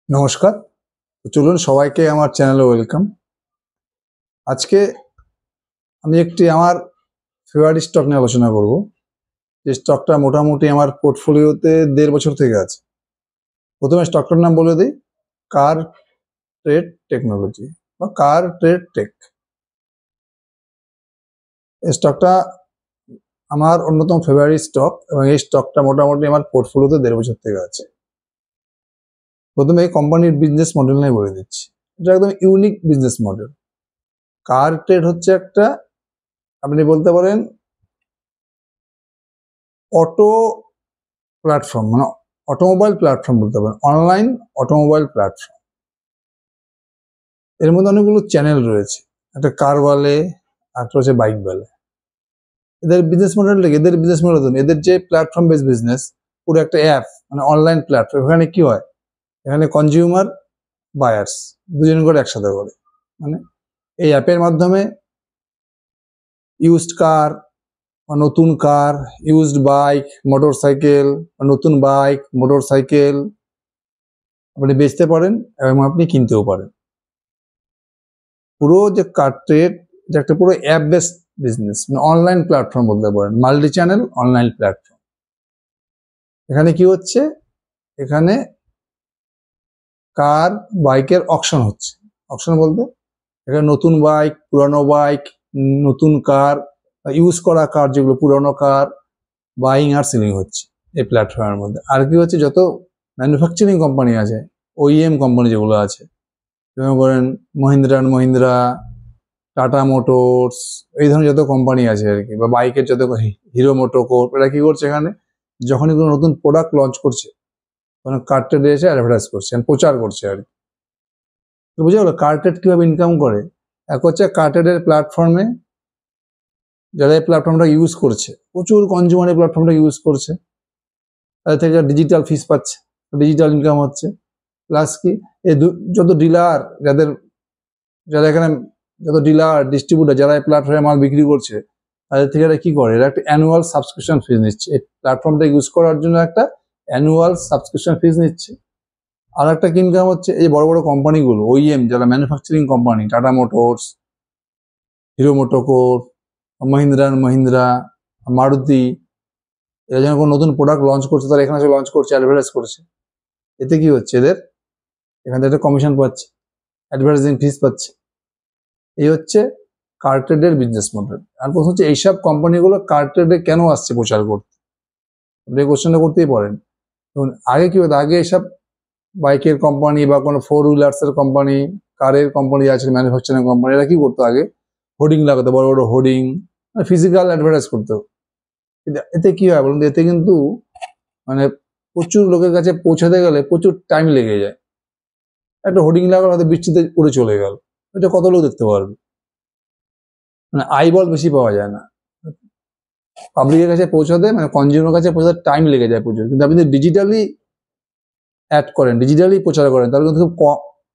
নমস্কার। চলুন সবাইকে আমার চ্যানেলে ওয়েলকাম। আজকে আমি একটি আমার ফেভারিট স্টক নিয়ে আলোচনা করব। যে স্টকটা মোটামুটি আমার পোর্টফোলিওতে 1.5 বছর থেকে আছে। প্রথমে স্টকটার নাম বলে দিই, কার ট্রেড টেকনোলজি বা কার ট্রেড টেক। এই স্টকটা আমার অন্যতম ফেভারিট স্টক এবং এই স্টকটা মোটামুটি আমার পোর্টফোলিওতে 1.5 বছর থেকে আছে। প্রথমে এই কোম্পানির বিজনেস মডেল নিয়ে বলে দিচ্ছি। এটা একদম ইউনিক বিজনেস মডেল। কার ট্রেড হচ্ছে একটা, আপনি বলতে পারেন, অটো প্ল্যাটফর্ম, মানে অটোমোবাইল প্ল্যাটফর্ম বলতে পারেন, অনলাইন অটোমোবাইল প্ল্যাটফর্ম। এর মধ্যে অনেকগুলো চ্যানেল রয়েছে, একটা কার বলে, একটা হচ্ছে বাইক বলে। এদের বিজনেস মডেল এদের যে প্ল্যাটফর্ম বেস বিজনেস, পুরো একটা অ্যাপ, মানে অনলাইন প্ল্যাটফর্ম। এখানে কি হয়, এখানে কনজিউমার বায়ার্স দুজন করে একসাথে করে, মানে এই অ্যাপের মাধ্যমে ইউজড কার বা নতুন কার, ইউজড বাইক, মোটর সাইকেল, নতুন বাইক, মোটর সাইকেল আপনি বেচতে পারেন এবং আপনি কিনতেও পারেন। পুরো যে কার ট্রেড, এটা একটা পুরো অ্যাপ বেসড বিজনেস, মানে অনলাইন প্ল্যাটফর্ম বলতে পারেন, মাল্টি চ্যানেল অনলাইন প্ল্যাটফর্ম। এখানে কি হচ্ছে, এখানে কার বাইকের অকশন হচ্ছে। অকশন বলতে এখানে নতুন বাইক, পুরানো বাইক, নতুন কার, ইউজ করা কার, যেগুলো পুরানো কার, বাইং আর সেলিং হচ্ছে এই প্ল্যাটফর্মের মধ্যে। আর কি হচ্ছে, যত ম্যানুফ্যাকচারিং কোম্পানি আছে, ওইএম কোম্পানি যেগুলো আছে, যেমন করেন Mahindra and Mahindra, tata motors, এই ধরনের যত কোম্পানি আছে আর কি, বা বাইকের যত, হিরো মোটোকর্প, এরা কি করছে, এখানে যখনই কোনো নতুন প্রোডাক্ট লঞ্চ করছে তখন কার ট্রেডে এসে অ্যাডভার্টাইজ করছে, প্রচার করছে আর কি। তো বুঝে গেলো কার ট্রেড কিভাবে ইনকাম করে। এক হচ্ছে কার ট্রেডের প্ল্যাটফর্মে যারা এই প্ল্যাটফর্মটা ইউজ করছে, প্রচুর কনজিউমার এই প্ল্যাটফর্মটা ইউজ করছে, তাদের থেকে ডিজিটাল ফিস পাচ্ছে, ডিজিটাল ইনকাম হচ্ছে। প্লাস কি, এই যত ডিলার, যারা এখানে যত ডিলার ডিস্ট্রিবিউটার যারা এই প্ল্যাটফর্মে মাল বিক্রি করছে, তাদের থেকে এরা কি করে, এরা একটা অ্যানুয়াল সাবস্ক্রিপশন ফিস নিচ্ছে। এই প্ল্যাটফর্মটা ইউজ করার জন্য একটা অ্যানুয়াল সাবস্ক্রিপশন ফিস নিচ্ছে। আর একটা কি ইনকাম হচ্ছে, এই বড় বড় কোম্পানিগুলো, ওইএম যারা manufacturing company, tata motors, hero MotoCorp, Mahindra and Mahindra, Maruti, এরা যখন কোনো নতুন প্রোডাক্ট লঞ্চ করছে, তারা এখানে এসে লঞ্চ করছে, অ্যাডভার্টাইজ করছে। এতে কি হচ্ছে, এদের এখান থেকে একটা কমিশন পাচ্ছে, অ্যাডভার্টাইজিং ফিস পাচ্ছে। এই হচ্ছে কার ট্রেডের বিজনেস মডেল। আর প্রশ্ন হচ্ছে, এইসব কোম্পানিগুলো কার ট্রেডে কেন আসছে প্রচার করতে, আপনি এই কোশ্চেনটা করতেই পারেন। দেখুন, আগে কি হতো, আগে এসব বাইকের কোম্পানি বা কোনো 4 হুইলার্সের কোম্পানি, কারের কোম্পানি আছে, ম্যানুফ্যাকচারিং কোম্পানি, এরা কি করতো, আগে হোর্ডিং লাগাতো, বড় বড় হোর্ডিং, ফিজিক্যাল অ্যাডভার্টাইজ করতো। এতে কি হয় বলুন, এতে কিন্তু মানে প্রচুর লোকের কাছে পৌঁছাতে গেলে প্রচুর টাইম লেগে যায়। একটা হোর্ডিং লাগানো, হয়তো বৃষ্টিতে উড়ে চলে গেল, এটা কত লোক দেখতে পারবে, মানে আইবল বেশি পাওয়া যায় না। পাবলিকের কাছে পৌঁছাতে, মানে কনজিউমার কাছে পৌঁছাতে টাইম লেগে যায় প্রচুর। কিন্তু আপনি যদি ডিজিটালি অ্যাড করেন, ডিজিটালি প্রচার করেন, তাহলে কিন্তু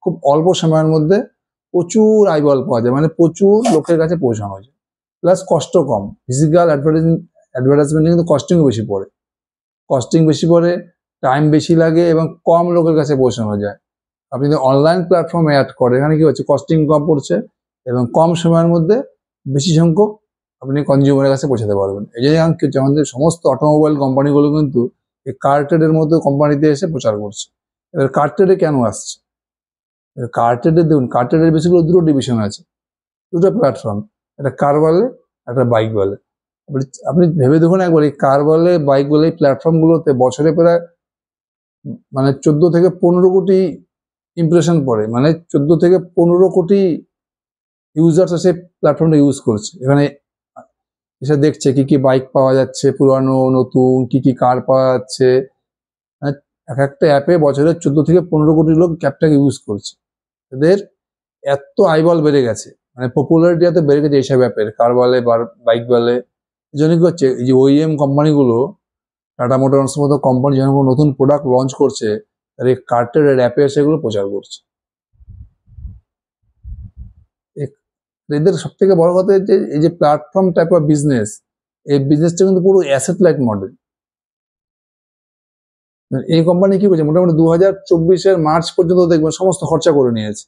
খুব অল্প সময়ের মধ্যে প্রচুর আইবল পাওয়া যায়, মানে প্রচুর লোকের কাছে পৌঁছানো যায়। প্লাস কষ্ট কম, ফিজিক্যাল অ্যাডভার্টাইজমেন্টে কিন্তু কস্টিং বেশি পড়ে, টাইম বেশি লাগে এবং কম লোকের কাছে পৌঁছানো যায়। আপনি যদি অনলাইন প্ল্যাটফর্মে অ্যাড করেন, এখানে কি হচ্ছে, কস্টিং কম পড়ছে এবং কম সময়ের মধ্যে বেশি সংখ্যক আপনি কনজিউমারের কাছে পৌঁছাতে পারবেন। এই জন্য আমাদের সমস্ত অটোমোবাইল কোম্পানিগুলো কিন্তু এই কার ট্রেডের মতো কোম্পানিতে এসে প্রচার করছে। এবার কার ট্রেডে কেন আসছে, কার ট্রেডে দেখুন, কার ট্রেডের বেশিগুলো দুটো ডিভিশন আছে, দুটো প্ল্যাটফর্ম, একটা কার বলে, একটা বাইক বলে। আপনি ভেবে দেখুন একবার, এই কার বলে, বাইক বলে, এই প্ল্যাটফর্মগুলোতে বছরে প্রায় মানে 14 থেকে 15 কোটি ইমপ্রেশন পড়ে, মানে 14 থেকে 15 কোটি ইউজার্স এসে প্ল্যাটফর্মটা ইউজ করছে। এখানে এসে দেখছে কি কি বাইক পাওয়া যাচ্ছে, পুরানো নতুন, কি কি কার পাওয়া যাচ্ছে। এক একটা অ্যাপে বছরে 14 থেকে 15 কোটি লোক অ্যাপটাকে ইউজ করছে। এদের এত আইবল বেড়ে গেছে, মানে পপুলারিটি এত বেড়ে গেছে এইসব অ্যাপের, কার বলে, বাইক বলে। এই জন্য কি হচ্ছে, এই যে ওইএম কোম্পানিগুলো, টাটা মোটরস মতো কোম্পানি যখন কোনো নতুন প্রোডাক্ট লঞ্চ করছে, তার এই কার ট্রেডের অ্যাপে সেগুলো প্রচার করছে। এদের সব থেকে বড় কথা হচ্ছে, এই যে প্ল্যাটফর্ম টাইপ অফ বিজনেস, এই বিজনেসটা কিন্তু পুরো অ্যাসেট লাইট মডেল। এই কোম্পানি কি করছে, মোটামুটি 2024 মার্চ পর্যন্ত দেখবেন সমস্ত খরচা করে নিয়েছে,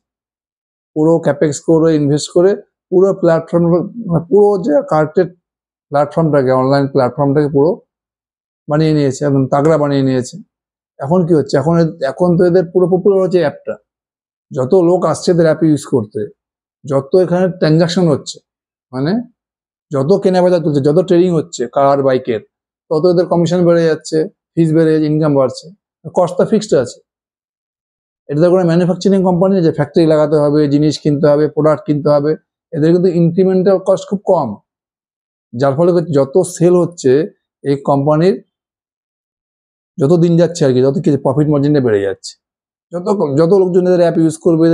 পুরো ক্যাপেক্স করে ইনভেস্ট করে পুরো প্ল্যাটফর্ম, পুরো যে কার্টেড প্ল্যাটফর্মটাকে, অনলাইন প্ল্যাটফর্মটাকে পুরো বানিয়ে নিয়েছে, একদম তাগড়া বানিয়ে নিয়েছে। এখন কি হচ্ছে, এখন তো এদের পুরো পপুলার হচ্ছে অ্যাপটা, যত লোক আসছে এদের অ্যাপ ইউজ করতে, যত এখানে ট্রানজাকশন হচ্ছে, মানে যত কেনাবেচা চলছে, যত ট্রেডিং হচ্ছে কার বাইকের, তত এদের কমিশন বেড়ে যাচ্ছে, ফিস বেড়ে যাচ্ছে, ইনকাম বাড়ছে। কস্টটা ফিক্সড আছে, এটা কোনো ম্যানুফ্যাকচারিং কোম্পানি যে ফ্যাক্টরি লাগাতে হবে, জিনিস কিনতে হবে, প্রোডাক্ট কিনতে হবে, এদের কিন্তু ইনক্রিমেন্টাল কস্ট খুব কম, যার ফলে যত সেল হচ্ছে এই কোম্পানির, যত দিন যাচ্ছে আর কি, যত কিছু প্রফিট মার্জিনটা বেড়ে যাচ্ছে। যত লোকজন এদের অ্যাপ ইউজ করবে,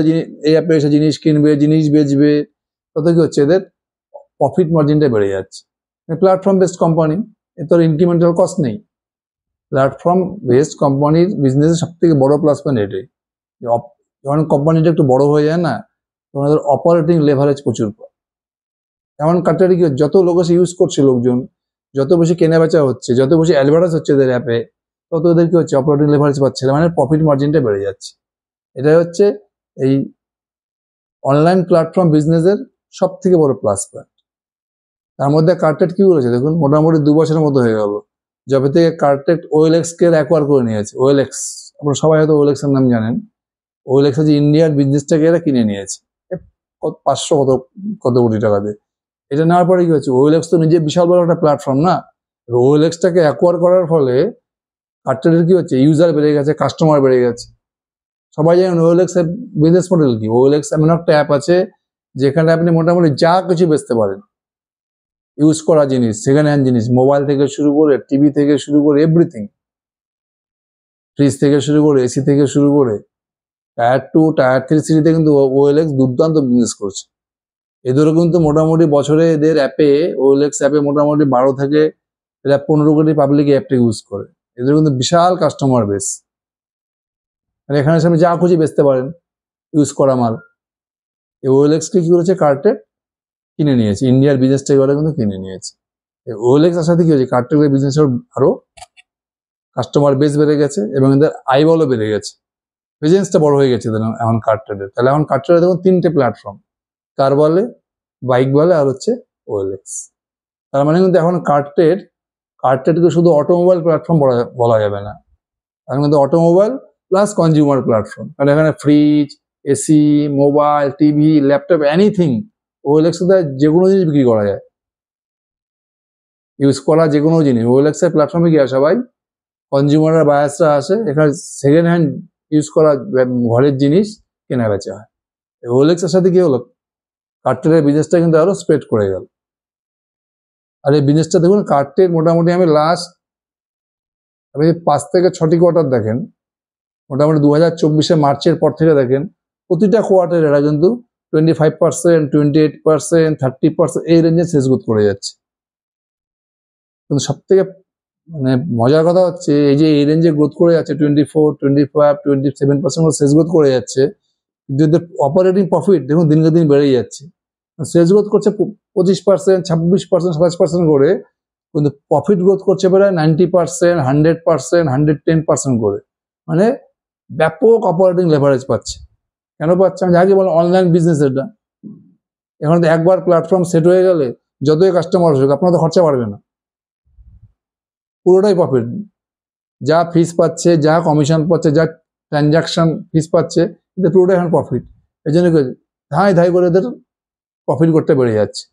এই অ্যাপে এসে জিনিস কিনবে, জিনিস বেচবে, তত কি হচ্ছে এদের প্রফিট মার্জিনটা বেড়ে যাচ্ছে। প্ল্যাটফর্ম বেসড কোম্পানি, এর তো ইনক্রিমেন্টাল কস্ট নেই। প্ল্যাটফর্ম বেসড কোম্পানির বিজনেসের সব থেকে বড় প্লাস পয়েন্ট এটাই, যখন কোম্পানিটা একটু বড় হয়ে যায় না, তখন এদের অপারেটিং লেভারেজ প্রচুর পায়। এমন কার্ডটা কি, যত লোক এসে ইউজ করছে, লোকজন যত বেশি কেনা বেচা হচ্ছে, যত বেশি অ্যাডভার্টাইজ হচ্ছে এদের অ্যাপে, তত এদের কি হচ্ছে, অপারেটিং লেভারেজ পাচ্ছে, মানে প্রফিট মার্জিনটা বেড়ে যাচ্ছে। এটাই হচ্ছে এই অনলাইন প্ল্যাটফর্ম বিজনেসের সব থেকে বড় প্লাস পয়েন্ট। তার মধ্যে কার্টেড কি করেছে দেখুন, মোটামুটি 2 বছরের মতো হয়ে গেল যবে থেকে কার্টেড OLX কে অ্যাকোয়ার করে নিয়েছে। OLX, আপনারা সবাই হয়তো OLX এর নাম জানেন। OLX যে ইন্ডিয়ার বিজনেসটাকে এরা কিনে নিয়েছে 500 কত কোটি টাকা দিয়ে। এটা নেওয়ার পরে কি হচ্ছে, OLX তো নিজে বিশাল বড় একটা প্ল্যাটফর্ম না, OLX টাকে অ্যাকোয়ার করার ফলে কার্টেডের কি হচ্ছে, ইউজার বেড়ে গেছে, কাস্টমার বেড়ে গেছে। সবাই জানেন OLX এর বিজনেস মডেল কি। OLX এমন একটা অ্যাপ আছে যেখানে আপনি মোটামুটি যা কিছু বেচতে পারেন, ইউজ করা জিনিস, সেকেন্ড হ্যান্ড জিনিস, মোবাইল থেকে শুরু করে, টিভি থেকে শুরু করে, এভরিথিং, ফ্রিজ থেকে শুরু করে, এসি থেকে শুরু করে, টায়ার 2 টায়ার 3 সিটিতে কিন্তু OLX দুর্দান্ত বিজনেস করছে। এদেরও কিন্তু মোটামুটি বছরে এদের অ্যাপে, OLX অ্যাপে মোটামুটি 12 থেকে 15 কোটি পাবলিক অ্যাপটা ইউজ করে। এদের কিন্তু বিশাল কাস্টমার বেস, আর এখানে আপনি যা খুঁজে বেচতে পারেন ইউজ করা মাল। এই OLX কে কি করেছে, কার্টেড কিনে নিয়েছে, ইন্ডিয়ার বিজনেসটা এবারে কিন্তু কিনে নিয়েছে। OLX এর সাথে কি হয়েছে, কার্টেডের বিজনেসের আরো কাস্টমার বেস বেড়ে গেছে এবং এদের আইবলও বেড়ে গেছে, প্রেজেন্সটা বড় হয়ে গেছে এখন কার্টেডের। তাহলে এখন কার্টেডে দেখুন 3টে প্ল্যাটফর্ম, কার বলে, বাইক বলে, আর হচ্ছে OLX। তার মানে কিন্তু এখন কার্টেডকে শুধু অটোমোবাইল প্ল্যাটফর্ম বলা যাবে না, এখন কিন্তু অটোমোবাইল প্লাস কনজিউমার প্ল্যাটফর্ম। কারণ এখানে fridge, AC, mobile, TV, laptop, anything OLX এ যে কোনো জিনিস বিক্রি করা যায়, ইউজ করা যে কোনো জিনিস OLX এর প্ল্যাটফর্মে কি আসে, ভাই কনজিউমাররা, বায়ার্সরা আসে, এখানে সেকেন্ড হ্যান্ড ইউজ করা ঘরের জিনিস কেনা বেচা হয়। OLX এর সাথে কি হলো, কার্টেডের বিজনেসটা কিন্তু আরো স্প্রেড করে গেল। আর এই বিজনেসটা দেখুন, কার্টেড মোটামুটি আমি লাস্ট 5 থেকে 6টি কোয়ার্টার দেখেন, মোটামুটি 2024 মার্চের পর থেকে দেখেন, প্রতিটা কোয়ার্টারে এরা কিন্তু 25%, 28%, 30% এই রেঞ্জে সেলস গ্রোথ করে যাচ্ছে। কিন্তু সব থেকে মানে মজার কথা হচ্ছে, এই যে এই রেঞ্জে গ্রোথ করে যাচ্ছে, 24, 25, 27% সেলস গ্রোথ করে যাচ্ছে, কিন্তু এদের অপারেটিং প্রফিট দেখুন দিনকে দিন বেড়েই যাচ্ছে। সেলস গ্রোথ করছে 25%, 26%, 27% করে, কিন্তু প্রফিট গ্রোথ করছে প্রায় 90%, 100%, 110% করে। মানে ব্যাপক অপারেটিং লেভারেজ পাচ্ছে। কেন পাচ্ছে, আমি যাকে বলে অনলাইন বিজনেস। এটা এখন তো একবার প্ল্যাটফর্ম সেট হয়ে গেলে যতই কাস্টমার আসুক আপনার তো খরচা বাড়বে না, পুরোটাই প্রফিট। যা ফিস পাচ্ছে, যা কমিশন পাচ্ছে, যা ট্রানজাকশন ফিস পাচ্ছে, এদের পুরোটাই এখন প্রফিট। এই জন্য ধাই করে এদের প্রফিট করতে বেড়ে যাচ্ছে।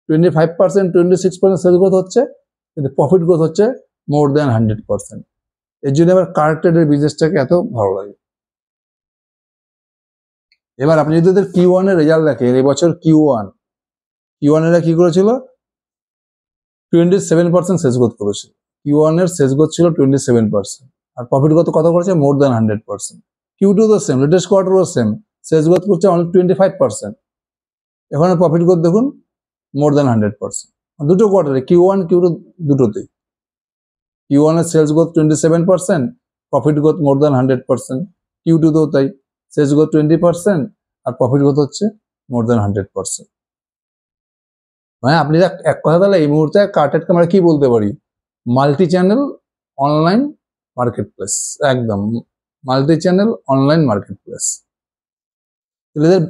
25%, 26% সেল গ্রোথ হচ্ছে, কিন্তু প্রফিট গ্রোথ হচ্ছে মোর দ্যান 100%। এর জন্য এবার কার্টেডের বিজনেসটাকে এত ভালো লাগে। এবার আপনি যদি এদের Q1 এর রেজাল্ট দেখেন, এবছর Q1 এরা কি করেছিল, 27% সেলস গ্রোথ করেছিল। Q1 এর সেলস গ্রোথ ছিল 27%, আর প্রফিট গ্রোথ কত করেছে, মোর দ্যান 100%। Q2 তো সেম, লেটেস্ট কোয়ার্টারও সেম, সেলস গ্রোথ করছে অনলি 25%। এখানে প্রফিট গ্রোথ দেখুন মোর দ্যান 100%। দুটো কোয়ার্টারে, Q1, Q2 দুটোতেই Q1 এর sales growth 27%, profit growth more than 100%। Q2 তেও তাই, সেলস গ্রোথ 20% আর প্রফিট গ্রোথ হচ্ছে মোর দ্যান 100%। মানে আপনি এক কথা তাহলে এই মুহূর্তে কার্টেডকে আমরা কি বলতে পারি, multi channel online market place, একদম multi channel online market place. এদের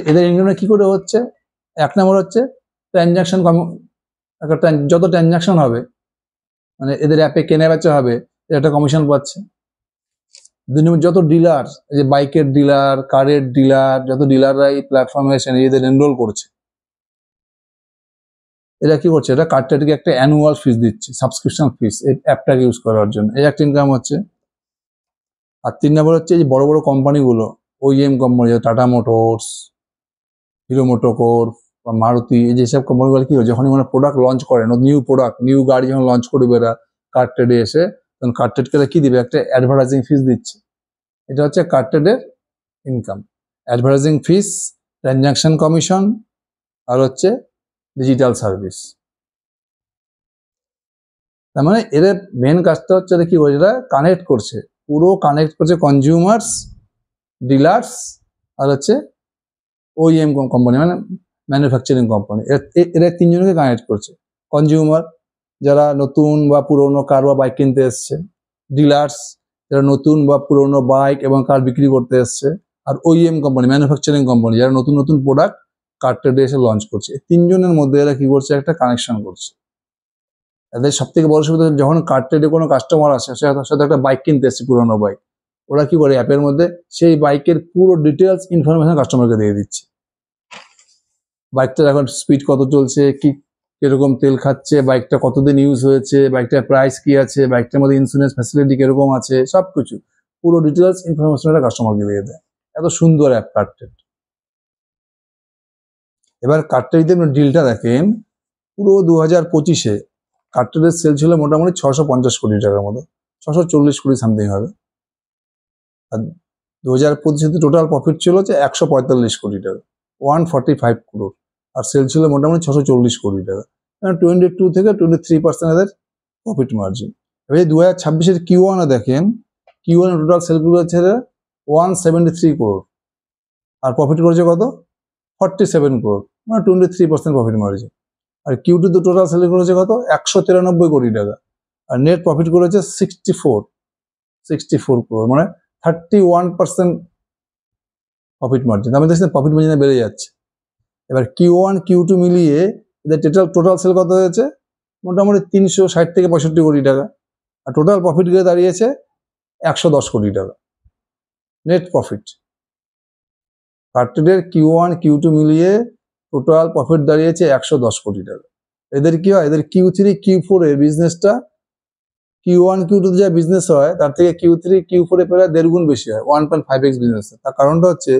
এদের ইনকামটা কি করে হচ্ছে? এক নম্বর হচ্ছে ট্রানজাকশন, যত ট্রানজাকশন হবে মানে এদের অ্যাপে কেনা বেচা হবে, একটা কমিশন পাচ্ছে। দুই নম্বর যত ডিলার, যে বাইকের ডিলার, কারের ডিলার, যত ডিলাররা এই প্ল্যাটফর্মে এসে নিজেদের এনরোল করছে, এরা কি করছে? এটা কার্ডটাকে একটা অ্যানুয়াল ফিস দিচ্ছে, সাবস্ক্রিপশন ফিস, এই অ্যাপটাকে ইউজ করার জন্য, এই একটা ইনকাম হচ্ছে। আর 3 নম্বর হচ্ছে যে বড় বড় কোম্পানিগুলো, OEM company, tata motors, hero MotoCorp বা মারুতি, এই যেসব কোম্পানিগুলো কি হয়, যখন মানে প্রোডাক্ট লঞ্চ করে, নিউ প্রোডাক্ট, নিউ গাড়ি যখন লঞ্চ করবে এরা কার্ড ট্রেডে এসে, তখন কার্ড ট্রেডকে কি দিবে? একটা অ্যাডভার্টাইজিং ফিস দিচ্ছে। এটা হচ্ছে কার্ড ট্রেডের ইনকাম। অ্যাডভার্টাইজিং ফিস, ট্রানজাকশন কমিশন, আর হচ্ছে ডিজিটাল সার্ভিস। তার মানে এদের মেন কাজটা হচ্ছে কি বলছে, এরা কানেক্ট করছে, পুরো কানেক্ট করছে কনজিউমার্স, ডিলার্স, আর হচ্ছে ওইএম কোম্পানি মানে ম্যানুফ্যাকচারিং কোম্পানি। এরা তিনজনকে কানেক্ট করছে। কনজিউমার যারা নতুন বা পুরোনো কার বা বাইক কিনতে এসছে, ডিলার্স যারা নতুন বা পুরোনো বাইক এবং কার বিক্রি করতে এসছে, আর ওইএম কোম্পানি ম্যানুফ্যাকচারিং কোম্পানি যারা নতুন নতুন প্রোডাক্ট কার ট্রেডে এসে লঞ্চ করছে। তিনজনের মধ্যে এরা কি করছে? একটা কানেকশন করছে। এদের সব থেকে বড় সুবিধা, যখন কার ট্রেডে কোনো কাস্টমার আসে, সে তার সাথে একটা বাইক কিনতে এসছে, পুরোনো বাইক, ওরা কি করে? অ্যাপের মধ্যে সেই বাইকের পুরো ডিটেলস ইনফরমেশন কাস্টমারকে দিয়ে দিচ্ছে। বাইকটার এখন স্পিড কত চলছে, কি কিরকম তেল খাচ্ছে, বাইকটা কতদিন ইউজ হয়েছে, বাইকটার প্রাইস কি আছে, বাইকটার মধ্যে ইন্স্যুরেন্স ফ্যাসিলিটি কিরকম আছে, সবকিছু পুরো ডিটেলস ইনফরমেশনটা কাস্টমারকে দিয়ে দেয়। এত সুন্দর অ্যাপ কার ট্রেড। এবার কার ট্রেডে ডিলটা দেখেন, পুরো 2025-এ কার ট্রেডের সেল ছিল মোটামুটি 650 কোটি টাকার মতো, 640 কোটি সামথিং হবে। আর 2025-এ টোটাল প্রফিট ছিল হচ্ছে 145 কোটি টাকা, 145 crore, আর সেল ছিল মোটামুটি 640 কোটি টাকা, 22 থেকে 23% এদের প্রফিট মার্জিন। এবার 2026-এর Q1 দেখেন, Q1 টোটাল সেলগুলো হচ্ছে 173 crore, আর প্রফিট করেছে কত? 47 crore, মানে 23% প্রফিট মার্জিন। আর Q2 তো টোটাল সেল করেছে কত? 193 কোটি টাকা, আর নেট প্রফিট করেছে 64 crore, মানে 31% প্রফিট মার্জিন। আমি দেখছি প্রফিট মার্জিন বেড়ে যাচ্ছে। এবার Q1 Q2 মিলিয়ে এদের টোটাল সেল কত হয়েছে? মোটামুটি 360 থেকে 65 কোটি টাকা, আর টোটাল প্রফিট গিয়ে দাঁড়িয়েছে 110 কোটি টাকা নেট প্রফিট। কার ট্রেডের Q1 Q2 মিলিয়ে টোটাল প্রফিট দাঁড়িয়েছে 110 কোটি টাকা। এদের কি হয়? এদের Q3 Q4 এর বিজনেসটা Q1 Q2 যা বিজনেস হয় তার থেকে Q3 Q4 এ প্রায় 1.5 গুণ বেশি হয়, 1.5x বিজনেস। তার কারণটা হচ্ছে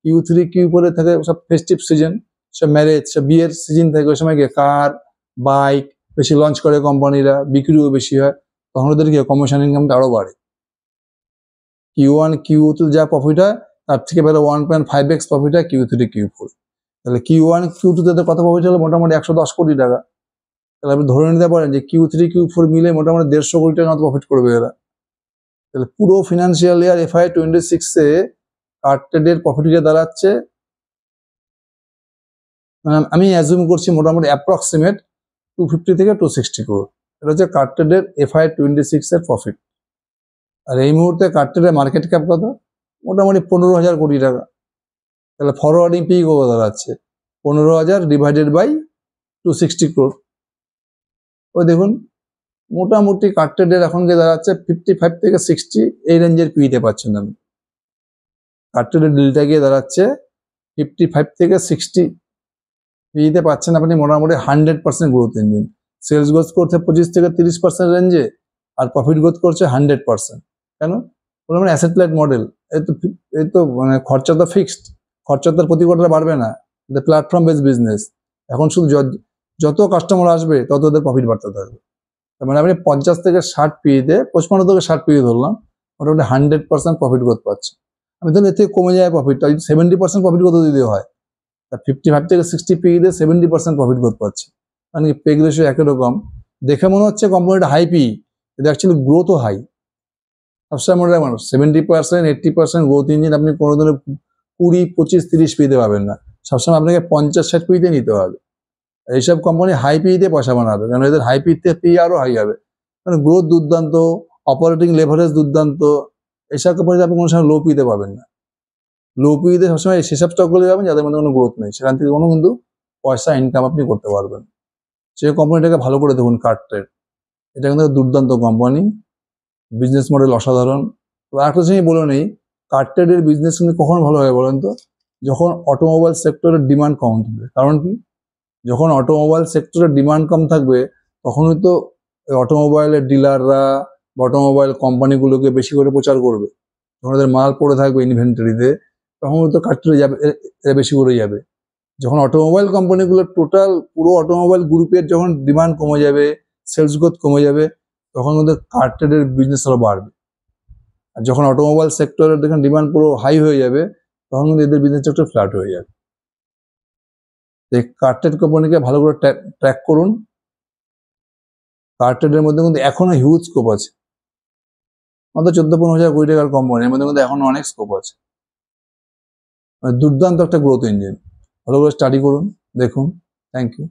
Q3 Q4 এ থাকে সব ফেস্টিভ সিজন, সব ম্যারেজ, সব বিয়ের সিজন থাকে, ওই সময় গিয়ে কার বাইক বেশি লঞ্চ করে কোম্পানিরা, বিক্রিও বেশি হয়, তখন ওদের কি কমিশন ইনকামটা আরো বাড়ে। Q1 Q2 যা প্রফিট হয় তার থেকে বেড়ে 1.5x প্রফিট হয় Q3 Q4। তাহলে Q1 Q2 তে কত প্রফিট হলো? মোটামুটি 110 কোটি টাকা। তাহলে আপনি ধরে নিতে পারেন যে Q3 Q4 মিলে মোটামুটি 150 কোটি টাকা মতো প্রফিট করবে এরা। তাহলে পুরো ফিনান্সিয়াল ইয়ার FY26-এ কার ট্রেডের প্রফিট গিয়ে দাঁড়াচ্ছে, আমি অ্যাজুম করছি মোটামুটি অ্যাপ্রক্সিমেট 250 থেকে 260 crore। এটা হচ্ছে কার ট্রেডের FY26-এর প্রফিট। আর এই মুহূর্তে কার ট্রেডের মার্কেট ক্যাপ কত? মোটামুটি 15,000 কোটি টাকা। তাহলে ফরওয়ার্ডিং পি কত দাঁড়াচ্ছে? 15,000 ডিভাইডেড বাই 260 crore। ওই দেখুন মোটামুটি কার ট্রেডের এখন গিয়ে দাঁড়াচ্ছে 55 থেকে 60, এই রেঞ্জের পিতে পাচ্ছেন আমি। কার ট্রেডের ডিলটা গিয়ে দাঁড়াচ্ছে 55 থেকে 60 পিতে পাচ্ছেন আপনি, মোটামুটি 100% গ্রোথ ইঞ্জিন। সেলস গ্রোথ করছে 25 থেকে 30% রেঞ্জে, আর প্রফিট গ্রোথ করছে 100%। কেন? মানে অ্যাসেট লাইট মডেল। এই তো মানে খরচা তো ফিক্সড, খরচা তো প্রতি কোয়ার্টারে বাড়বে না, প্ল্যাটফর্ম বেস বিজনেস। এখন শুধু যত কাস্টমার আসবে তত ওদের প্রফিট বাড়তে থাকবে। তার মানে আপনি 50 থেকে 60 পিতে, 55 থেকে 60 পিতে ধরলাম, মোটামুটি 100% প্রফিট গ্রোথ পাচ্ছে। আমি ধরুন এর থেকে কমে যায় প্রফিটটা, 70% প্রফিট গ্রোথ দিতে হয়, 55 থেকে 60 পিতে 70% প্রফিট গ্রোথ পাচ্ছে। মানে পেগ রেশিও একই রকম। দেখে মনে হচ্ছে কোম্পানিটা হাই পি, কিন্তু অ্যাকচুয়ালি গ্রোথও হাই। সবসময় মনে রাখবেন 70% 80% গ্রোথ ইঞ্জিন আপনি কোনোদিনও 20, 25, 30 পিতে পাবেন না। সবসময় আপনাকে 50, 60 পিতে নিতে হবে। এইসব কোম্পানি হাই পিতে পয়সা বানাবে, কারণ এদের হাই পিতে পি আরো হাই হবে, মানে গ্রোথ দুর্দান্ত, অপারেটিং লেভারেজ দুর্দান্ত, এসব কোম্পানিতে আপনি কোনো সময় লো পিতে পাবেন না। লো পিতে সবসময় সেসব স্টকগুলো যাবেন যাদের মধ্যে কোনো গ্রোথ নেই, সেখান থেকে কোনো কিন্তু পয়সা ইনকাম আপনি করতে পারবেন। সেই কোম্পানিটাকে ভালো করে দেখুন, কার্টের, এটা কিন্তু দুর্দান্ত কোম্পানি, বিজনেস মডেল অসাধারণ। তো একটা জিনিস বলে নেই, কার্টের বিজনেস কিন্তু কখন ভালো হয় বলেন তো, যখন অটোমোবাইল সেক্টরের ডিমান্ড কম থাকবে। কারণ কি, যখন অটোমোবাইল সেক্টরের ডিমান্ড কম থাকবে তখনই তো অটোমোবাইলের ডিলাররা বা অটোমোবাইল কোম্পানিগুলোকে বেশি করে প্রচার করবে। যখন ওদের মাল পড়ে থাকবে ইনভেন্টরিতে, তখন তো কার্টেলে যাবে, এরা বেশি করে যাবে। যখন অটোমোবাইল কোম্পানিগুলোর টোটাল পুরো অটোমোবাইল গ্রুপের যখন ডিমান্ড কমে যাবে, সেলস গ্রোথ কমে যাবে, তখন ওদের কার্টের বিজনেস আরো বাড়বে। আর যখন অটোমোবাইল সেক্টরের দেখেন ডিমান্ড পুরো হাই হয়ে যাবে, তখন কিন্তু এদের বিজনেস সেক্টর ফ্ল্যাট হয়ে যাবে। কার্টেড কোম্পানিকে ভালো করে ট্র্যাক করুন। কার্টেডের মধ্যে কিন্তু এখনো হিউজ স্কোপ আছে, মাত্র 14-15 হাজার কোটি টাকার কোম্পানি, এর মধ্যে কিন্তু এখনো অনেক স্কোপ আছে, মানে দুর্দান্ত একটা গ্রোথ ইঞ্জিন। ভালো করে স্টাডি করুন, দেখুন। Thank you.